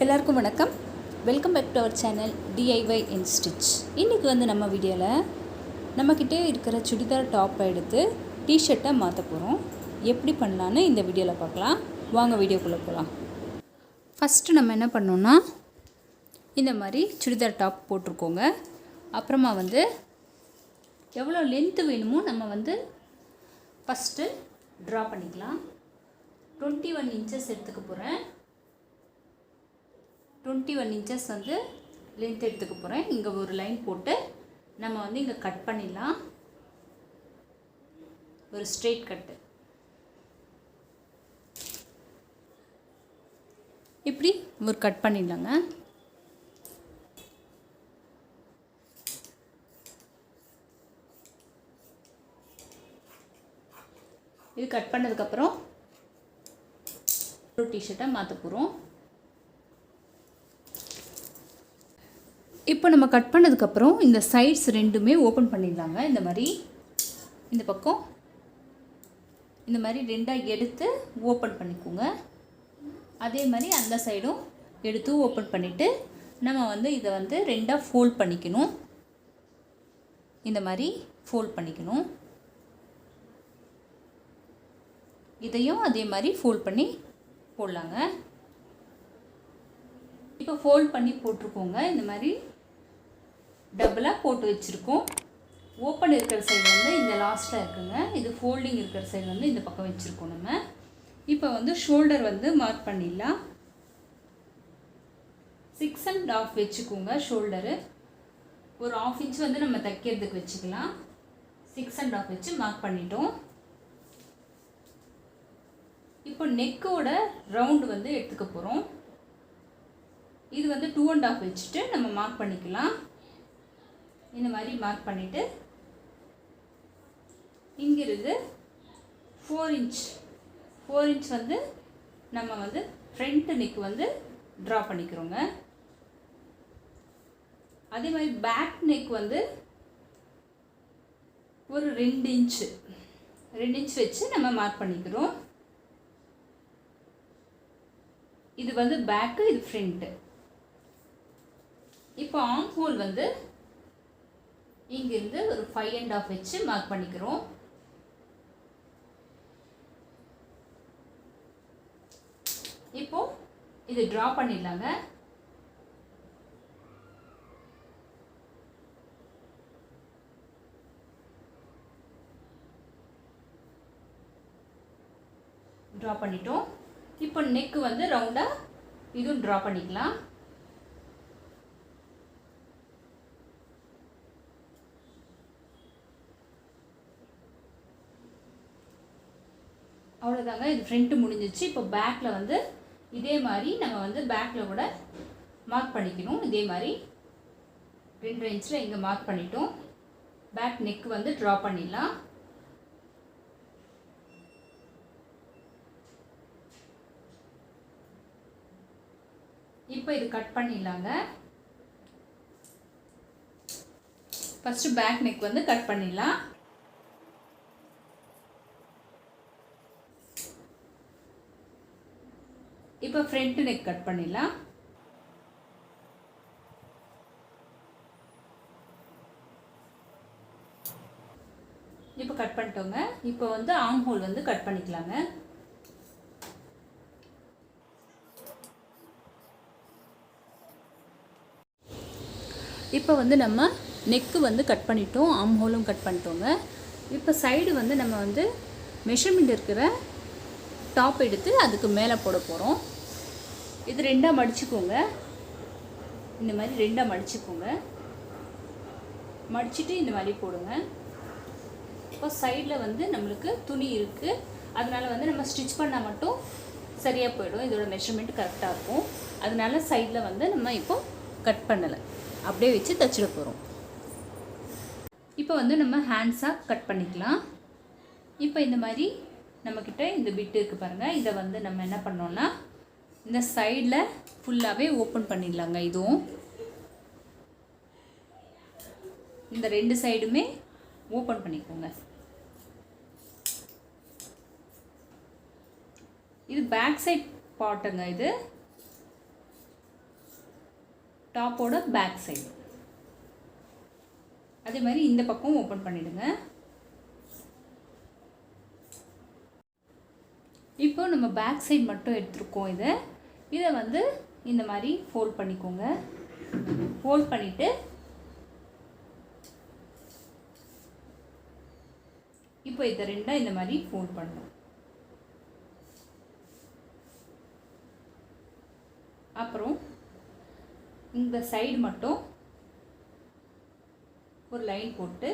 எல்லாருக்கும் வணக்கம். Welcome back to our channel DIY in Stitch. இன்றைக்கி வந்து நம்ம வீடியோவில் நம்மக்கிட்டே இருக்கிற சுடிதார் டாப்பை எடுத்து டிஷர்ட்டை மாற்ற போகிறோம். எப்படி பண்ணலான்னு இந்த வீடியோவில் பார்க்கலாம். வாங்க வீடியோக்குள்ளே போகலாம். ஃபஸ்ட்டு நம்ம என்ன பண்ணோன்னா, இந்த மாதிரி சுடிதார் டாப் போட்டிருக்கோங்க. அப்புறமா வந்து எவ்வளோ லென்த்து வேணுமோ நம்ம வந்து ஃபஸ்ட்டு ட்ரா பண்ணிக்கலாம். 21 இன்ச்சஸ் எடுத்துக்க போகிறேன். 21 இன்ச்சஸ் வந்து லென்த் எடுத்துக்க போகிறேன். இங்கே ஒரு லைன் போட்டு நம்ம வந்து இங்கே கட் பண்ணிடலாம். ஒரு ஸ்ட்ரெயிட் கட்டு இப்படி ஒரு கட் பண்ணிடலாங்க. இது கட் பண்ணதுக்கப்புறம் ஒரு டிஷர்ட்டை மாற்ற போகிறோம். இப்போ நம்ம கட் பண்ணதுக்கப்புறம் இந்த சைட்ஸ் ரெண்டுமே ஓப்பன் பண்ணிடலாங்க. இந்த மாதிரி இந்த பக்கம் இந்த மாதிரி ரெண்டாக எடுத்து ஓப்பன் பண்ணிக்கோங்க. அதே மாதிரி அந்த சைடும் எடுத்து ஓப்பன் பண்ணிவிட்டு நம்ம வந்து இதை வந்து ரெண்டாக ஃபோல்ட் பண்ணிக்கணும். இந்த மாதிரி ஃபோல்ட் பண்ணிக்கணும். இதையும் அதே மாதிரி ஃபோல்ட் பண்ணி போடலாங்க. இப்போ ஃபோல்ட் பண்ணி போட்டிருக்கோங்க. இந்த மாதிரி டபுளாக போட்டு வச்சுருக்கோம். ஓப்பன் இருக்கிற சைடு வந்து இந்த லாஸ்ட்டாக இருக்குங்க. இது ஃபோல்டிங் இருக்கிற சைடு வந்து இந்த பக்கம் வச்சுருக்கோம். நம்ம இப்போ வந்து ஷோல்டர் வந்து மார்க் பண்ணிடலாம். 6 1/2 வச்சுக்கோங்க. ஷோல்டரு ஒரு 1/2 இன்ச் வந்து நம்ம தைக்கிறதுக்கு வச்சுக்கலாம். 6 1/2 வச்சு மார்க் பண்ணிட்டோம். இப்போ நெக்கோட ரவுண்டு வந்து எடுத்துக்க போகிறோம். இது வந்து 2 1/2 வச்சுட்டு நம்ம மார்க் பண்ணிக்கலாம். இந்த மாதிரி மார்க் பண்ணிவிட்டு இங்கிருந்து 4 இன்ச் வந்து நம்ம வந்து ஃப்ரண்ட் நெக் வந்து ட்ரா பண்ணிக்கிறோங்க. அதே மாதிரி பேக் நெக் வந்து ஒரு 2 இன்ச் வச்சு நம்ம மார்க் பண்ணிக்கிறோம். இது வந்து பேக்கு, இது ஃப்ரண்ட்டு. இப்போ ஆர்ம் ஹோல் வந்து இங்கிருந்து ஒரு 5 1/2 வச்சு மார்க் பண்ணிக்கிறோம். இப்போ இது ட்ரா பண்ணிடலாங்க. ட்ரா பண்ணிட்டோம். இப்போ நெக் வந்து ரவுண்டாக இதுவும் ட்ரா பண்ணிக்கலாம். அவ்வளோதாங்க. இது ஃப்ரண்ட்டு முடிஞ்சிச்சு. இப்போ பேக்கில் வந்து இதே மாதிரி நம்ம வந்து பேக்கில் கூட மார்க் பண்ணிக்கணும். இதே மாதிரி 2 இன்ச்சில் இங்கே மார்க் பண்ணிட்டோம். பேக் நெக் வந்து ட்ரா பண்ணிடலாம். இப்போ இது கட் பண்ணிடலாங்க. ஃபஸ்ட்டு பேக் நெக் வந்து கட் பண்ணிடலாம். இப்போ ஃப்ரண்ட் நெக் கட் பண்ணிடலாம். இப்போ கட் பண்ணிட்டோங்க. இப்போ வந்து ஆர்ம் ஹோல் வந்து கட் பண்ணிக்கலாங்க. இப்போ வந்து நம்ம நெக்கு வந்து கட் பண்ணிட்டோம், ஆர்ம் ஹோலும் கட் பண்ணிட்டோங்க. இப்போ சைடு வந்து நம்ம வந்து மெஷர்மெண்ட் இருக்கிற டாப் எடுத்து அதுக்கு மேலே போட போகிறோம். இது ரெண்டாக மடிச்சுக்கோங்க. இந்த மாதிரி ரெண்டாக மடிச்சுக்கோங்க. மடிச்சுட்டு இந்த மாதிரி போடுங்க. இப்போ சைடில் வந்து நம்மளுக்கு துணி இருக்குது. அதனால் வந்து நம்ம ஸ்டிச் பண்ணால் மட்டும் சரியாக போயிடும். இதோட மெஷர்மெண்ட் கரெக்டாக இருக்கும். அதனால சைடில் வந்து நம்ம இப்போ கட் பண்ணலை, அப்படியே வச்சு தைச்சிட போகிறோம். இப்போ வந்து நம்ம ஹேண்ட்ஸாக கட் பண்ணிக்கலாம். இப்போ இந்த மாதிரி நம்மக்கிட்ட இந்த பிட்டு இருக்குது பாருங்கள். இதை வந்து நம்ம என்ன பண்ணோன்னா இந்த சைடில் ஃபுல்லாகவே ஓப்பன் பண்ணிடலாங்க. இதுவும் இந்த 2 சைடுமே ஓப்பன் பண்ணிக்கோங்க. இது பேக் சைட் பார்ட்டுங்க. இது டாப்போட பேக் சைடு. அதே மாதிரி இந்த பக்கம் ஓப்பன் பண்ணிவிடுங்க. இப்போ நம்ம பேக் சைடு மட்டும் எடுத்துருக்கோம். இதை வந்து இந்த மாதிரி ஃபோல்ட் பண்ணிக்கோங்க. ஃபோல்ட் பண்ணிவிட்டு இப்போ இதை ரெண்டாக இந்த மாதிரி ஃபோல்ட் பண்ணணும். அப்புறம் இந்த சைடு மட்டும் ஒரு லைன் போட்டு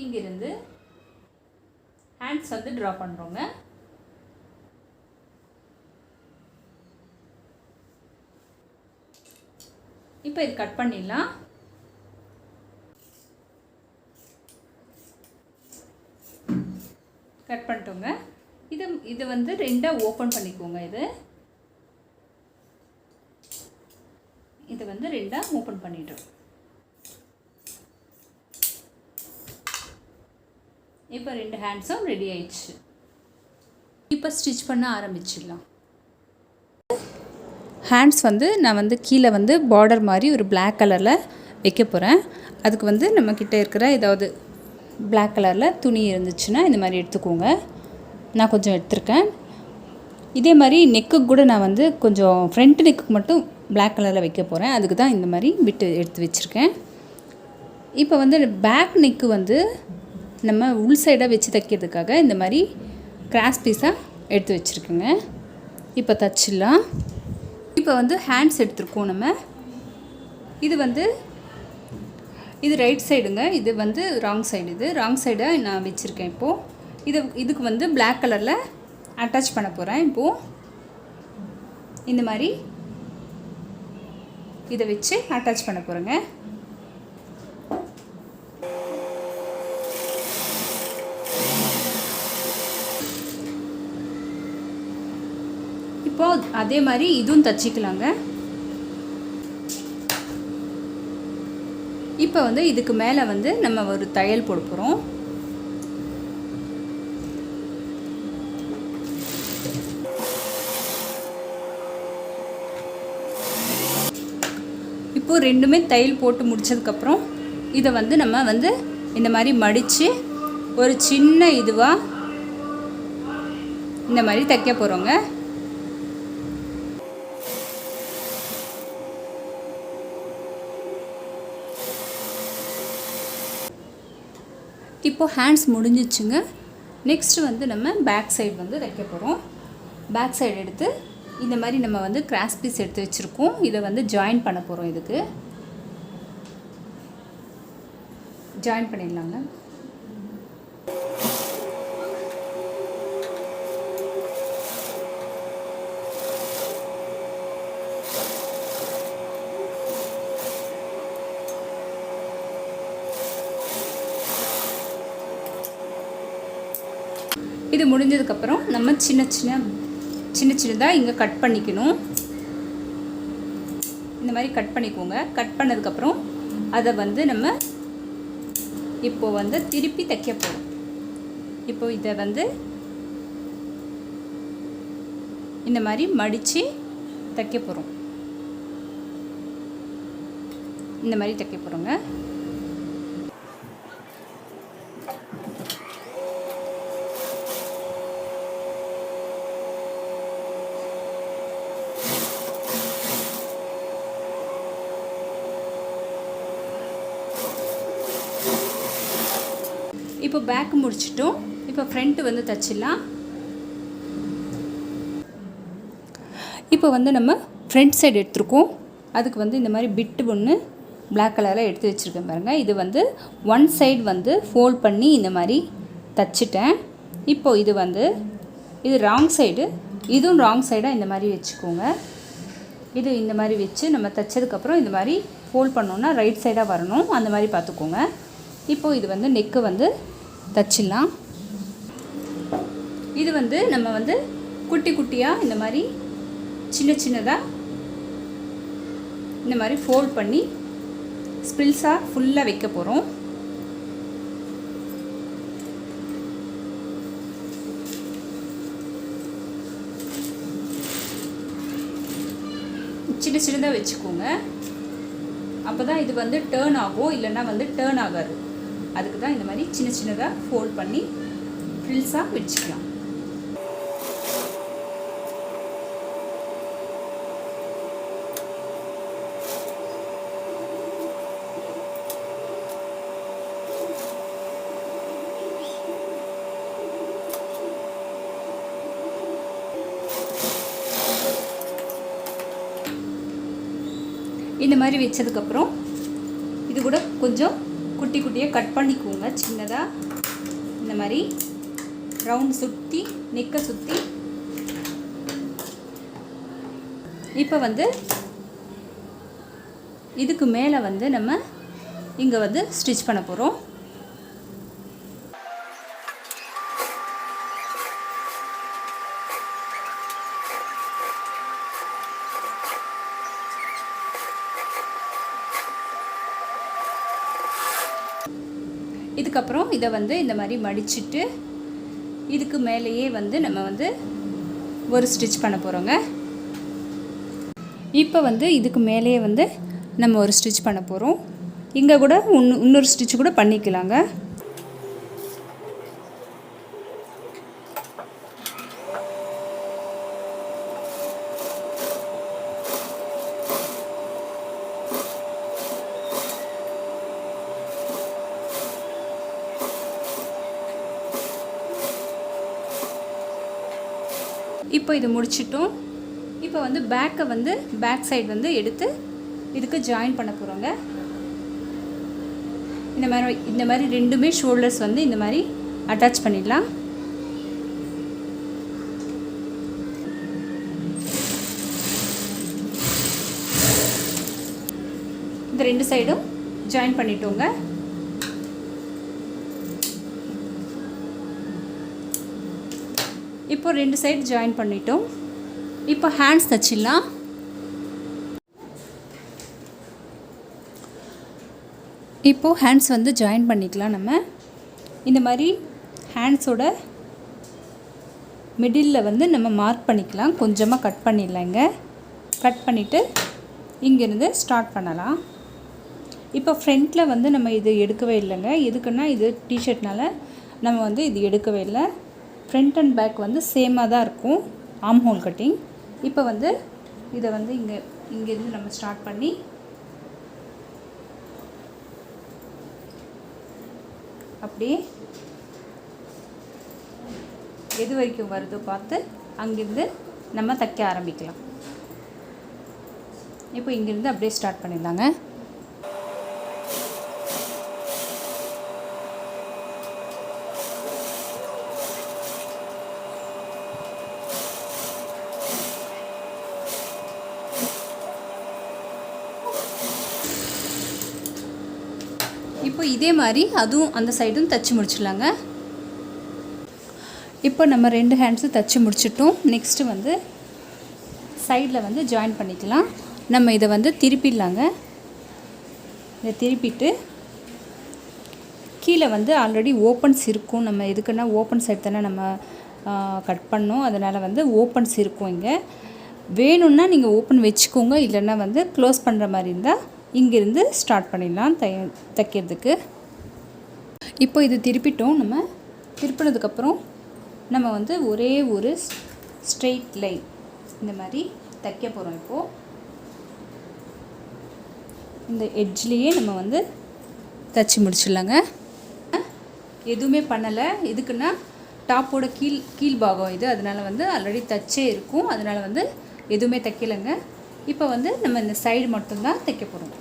இங்கிருந்து ஹேண்ட்ஸ் வந்து ட்ரா பண்ணுறோங்க. இப்போ இது கட் பண்ணிடலாம். கட் பண்ணிட்டோங்க. இது வந்து ரெண்டாக ஓப்பன் பண்ணிக்கோங்க. இது வந்து ரெண்டாக ஓப்பன் பண்ணிட்டோம். இப்போ ரெண்டு ஹேண்ட்ஸும் ரெடி ஆயிடுச்சு. இப்போ ஸ்டிச் பண்ண ஆரம்பிச்சிடலாம். ஹேண்ட்ஸ் வந்து நான் வந்து கீழே வந்து பார்டர் மாதிரி ஒரு பிளாக் கலரில் வைக்க போகிறேன். அதுக்கு வந்து நம்மக்கிட்ட இருக்கிற ஏதாவது பிளாக் கலரில் துணி இருந்துச்சுன்னா இந்த மாதிரி எடுத்துக்கோங்க. நான் கொஞ்சம் எடுத்திருக்கேன். இதே மாதிரி நெக்குக்கு கூட நான் வந்து கொஞ்சம் ஃப்ரண்ட் நெக்குக்கு மட்டும் பிளாக் கலரில் வைக்க போகிறேன். அதுக்கு தான் இந்த மாதிரி விட்டு எடுத்து வச்சுருக்கேன். இப்போ வந்து பேக் நெக்கு வந்து நம்ம உள் சைடாக வச்சு தைக்கிறதுக்காக இந்த மாதிரி கிராஸ் பீஸாக எடுத்து வச்சுருக்கேங்க. இப்போ தச்சிடலாம். இப்போ வந்து ஹேண்ட்ஸ் எடுத்துருக்கோம் நம்ம. இது ரைட் சைடுங்க. இது வந்து ராங் சைடு. இது ராங் சைடை நான் வச்சுருக்கேன். இப்போது இதுக்கு வந்து பிளாக் கலரில் அட்டாச் பண்ண போகிறேன். இப்போது இந்த மாதிரி இதை வச்சு அட்டாச் பண்ண போகிறேங்க. இப்போ அதே மாதிரி இதுவும் தச்சிக்கலாங்க. இப்போ வந்து இதுக்கு மேலே வந்து நம்ம ஒரு தையல் போட போகிறோம். இப்போது ரெண்டுமே தையல் போட்டு முடித்ததுக்கப்புறம் இதை வந்து நம்ம வந்து இந்த மாதிரி மடித்து ஒரு சின்ன இதுவாக இந்த மாதிரி தைக்க போகிறோங்க. இப்போது ஹேண்ட்ஸ் முடிஞ்சிச்சுங்க. நெக்ஸ்ட்டு வந்து நம்ம பேக் சைடு வந்து தைக்க போகிறோம். பேக் சைடு எடுத்து இந்த மாதிரி நம்ம வந்து கிராஸ் பீஸ் எடுத்து வச்சுருக்கோம். இதை வந்து ஜாயின் பண்ண போகிறோம். இதுக்கு ஜாயின் பண்ணிடலாங்க. இது முடிஞ்சதுக்கப்புறம் நம்ம சின்ன சின்னதாக இங்கே கட் பண்ணிக்கணும். இந்த மாதிரி கட் பண்ணிக்கோங்க. கட் பண்ணதுக்கப்புறம் அதை வந்து நம்ம இப்போது வந்து திருப்பி தைக்க போகிறோம். இப்போது இதை வந்து இந்த மாதிரி மடித்து தைக்க போகிறோம். இந்த மாதிரி தைக்க போகிறோங்க. இப்போ பேக் முடிச்சிட்டோம். இப்போ ஃப்ரண்ட்டு வந்து தச்சிடலாம். இப்போ வந்து நம்ம ஃப்ரண்ட் சைடு எடுத்துருக்கோம். அதுக்கு வந்து இந்த மாதிரி பிட்டு ஒன்று பிளாக் கலரில் எடுத்து வச்சுருக்கேன் பாருங்கள். இது வந்து ஒன் சைடு வந்து ஃபோல்ட் பண்ணி இந்த மாதிரி தச்சிட்டேன். இப்போது இது ராங் சைடு, இதுவும் ராங் சைடாக இந்த மாதிரி வச்சுக்கோங்க. இது இந்த மாதிரி வச்சு நம்ம தைச்சதுக்கப்புறம் இந்த மாதிரி ஃபோல்ட் பண்ணோன்னா ரைட் சைடாக வரணும். அந்த மாதிரி பார்த்துக்கோங்க. இப்போது இது வந்து நெக்கு வந்து தச்சிடலாம். இது வந்து நம்ம வந்து குட்டி குட்டியாக இந்த மாதிரி சின்னதாக இந்த மாதிரி ஃபோல்ட் பண்ணி ஸ்பில்ஸாக ஃபுல்லாக வைக்க போகிறோம். சின்ன சின்னதாக வச்சுக்கோங்க. அப்போ தான் இது வந்து டேர்ன் ஆகும், இல்லைன்னா வந்து டேர்ன் ஆகாது. அதுக்கு தான் இந்த மாதிரி சின்ன சின்னதாக ஃபோல்ட் பண்ணி ஃப்ரில்ஸாக வச்சுக்கலாம். இந்த மாதிரி வச்சதுக்கப்புறம் இது கூட கொஞ்சம் குட்டி குட்டியாக கட் பண்ணிக்குவோங்க. சின்னதாக இந்த மாதிரி ரவுண்ட் சுற்றி நெக்கை சுற்றி. இப்போ வந்து இதுக்கு மேலே வந்து நம்ம இங்கே வந்து ஸ்டிச் பண்ண போகிறோம். இதுக்கப்புறம் இதை வந்து இந்த மாதிரி மடிச்சுட்டு இதுக்கு மேலேயே வந்து நம்ம வந்து ஒரு ஸ்டிச் பண்ண போகிறோங்க. இப்போ வந்து இதுக்கு மேலேயே வந்து நம்ம ஒரு ஸ்டிச் பண்ண போகிறோம். இங்கே கூட இன்னொரு ஸ்டிச் கூட பண்ணிக்கலாங்க. இப்போ இது முடிச்சிட்டோம். இப்போ வந்து பேக் சைடு வந்து எடுத்து இதுக்கு ஜாயின் பண்ண போகிறோங்க. இந்த மாதிரி ரெண்டுமே ஷோல்டர்ஸ் வந்து இந்த மாதிரி அட்டாச் பண்ணிடலாம். இந்த ரெண்டு சைடும் ஜாயின் பண்ணிட்டோங்க. இப்போ ரெண்டு சைடு ஜாயின் பண்ணிட்டோம். இப்போ ஹேண்ட்ஸ் தச்சிடலாம். இப்போது ஹேண்ட்ஸ் வந்து ஜாயின் பண்ணிக்கலாம். நம்ம இந்த மாதிரி ஹேண்ட்ஸோட மிடில் வந்து நம்ம மார்க் பண்ணிக்கலாம். கொஞ்சமாக கட் பண்ணிடலாங்க. கட் பண்ணிவிட்டு இங்கேருந்து ஸ்டார்ட் பண்ணலாம். இப்போ ஃப்ரண்ட்டில் வந்து நம்ம இது எடுக்கவே இல்லைங்க. எதுக்குன்னா இது டிஷர்ட்னால நம்ம வந்து இது எடுக்கவே இல்லை. ஃப்ரண்ட் அண்ட் பேக் வந்து சேமாக தான் இருக்கும், ஆர்ம் ஹோல் கட்டிங். இப்போ வந்து இதை வந்து இங்கேருந்து நம்ம ஸ்டார்ட் பண்ணி அப்படியே எது வரைக்கும் வருதோ பார்த்து அங்கேருந்து நம்ம தைக்க ஆரம்பிக்கலாம். இப்போ இங்கேருந்து அப்படியே ஸ்டார்ட் பண்ணிடலாங்க. இப்போ இதே மாதிரி அதுவும் அந்த சைடும் தைச்சி முடிச்சிடலாங்க. இப்போ நம்ம ரெண்டு ஹேண்ட்ஸும் தைச்சி முடிச்சிட்டோம். நெக்ஸ்ட்டு வந்து சைடில் வந்து ஜாயின் பண்ணிக்கலாம். நம்ம இதை வந்து திருப்பிடலாங்க. இதை திருப்பிட்டு கீழே வந்து ஆல்ரெடி ஓப்பன்ஸ் இருக்கும். நம்ம எதுக்குன்னா ஓப்பன் சைடு தானே நம்ம கட் பண்ணோம், அதனால் வந்து ஓப்பன்ஸ் இருக்கும். இங்கே வேணும்னா நீங்கள் ஓப்பன் வச்சுக்கோங்க, இல்லைன்னா வந்து க்ளோஸ் பண்ணுற மாதிரி இருந்தால் இங்கேருந்து ஸ்டார்ட் பண்ணிடலாம் தைக்கிறதுக்கு. இப்போ இது திருப்பிட்டோம். நம்ம திருப்பினதுக்கப்புறம் நம்ம வந்து ஒரே ஒரு ஸ்ட்ரெயிட் லைன் இந்த மாதிரி தைக்க போகிறோம். இப்போது இந்த எட்ஜ்லேயே நம்ம வந்து தைச்சி முடிச்சிடலாங்க. எதுவுமே பண்ணலை. எதுக்குன்னா டாப்போட கீழ் பாகம் இது, அதனால் வந்து ஆல்ரெடி தைச்சே இருக்கும். அதனால் வந்து எதுவுமே தைக்கலைங்க. இப்போ வந்து நம்ம இந்த சைடு மட்டும்தான் தைக்க போகிறோம்.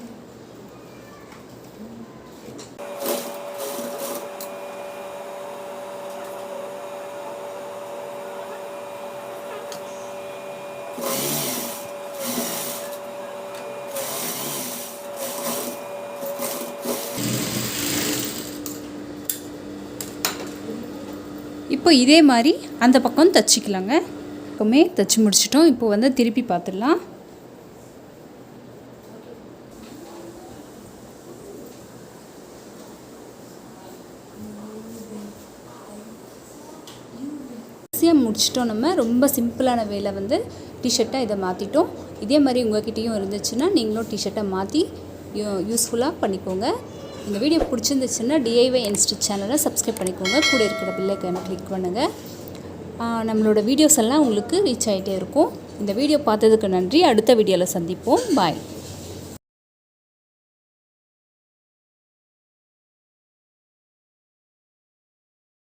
இப்போ இதே மாதிரி அந்த பக்கம் தைச்சிக்கலாங்க. எப்பவுமே தைச்சி முடிச்சிட்டோம். இப்போ வந்து திருப்பி பார்த்துடலாம். ஈஸியாக முடிச்சிட்டோம். நம்ம ரொம்ப சிம்பிளான வேலை வந்து டிஷர்ட்டாக இதை மாற்றிட்டோம். இதே மாதிரி உங்கள்கிட்டையும் இருந்துச்சுன்னா நீங்களும் டிஷர்ட்டை மாற்றி யூஸ்ஃபுல்லாக பண்ணிக்கோங்க. இந்த வீடியோ பிடிச்சிருந்துச்சுன்னா DIY and Stitch சேனலை சப்ஸ்கிரைப் பண்ணிக்கோங்க. கூட இருக்கிற பெல் ஐகானை கிளிக் பண்ணுங்கள். நம்மளோட வீடியோஸ் எல்லாம் உங்களுக்கு ரீச் ஆகிட்டே இருக்கும். இந்த வீடியோ பார்த்ததுக்கு நன்றி. அடுத்த வீடியோவில் சந்திப்போம். பாய்.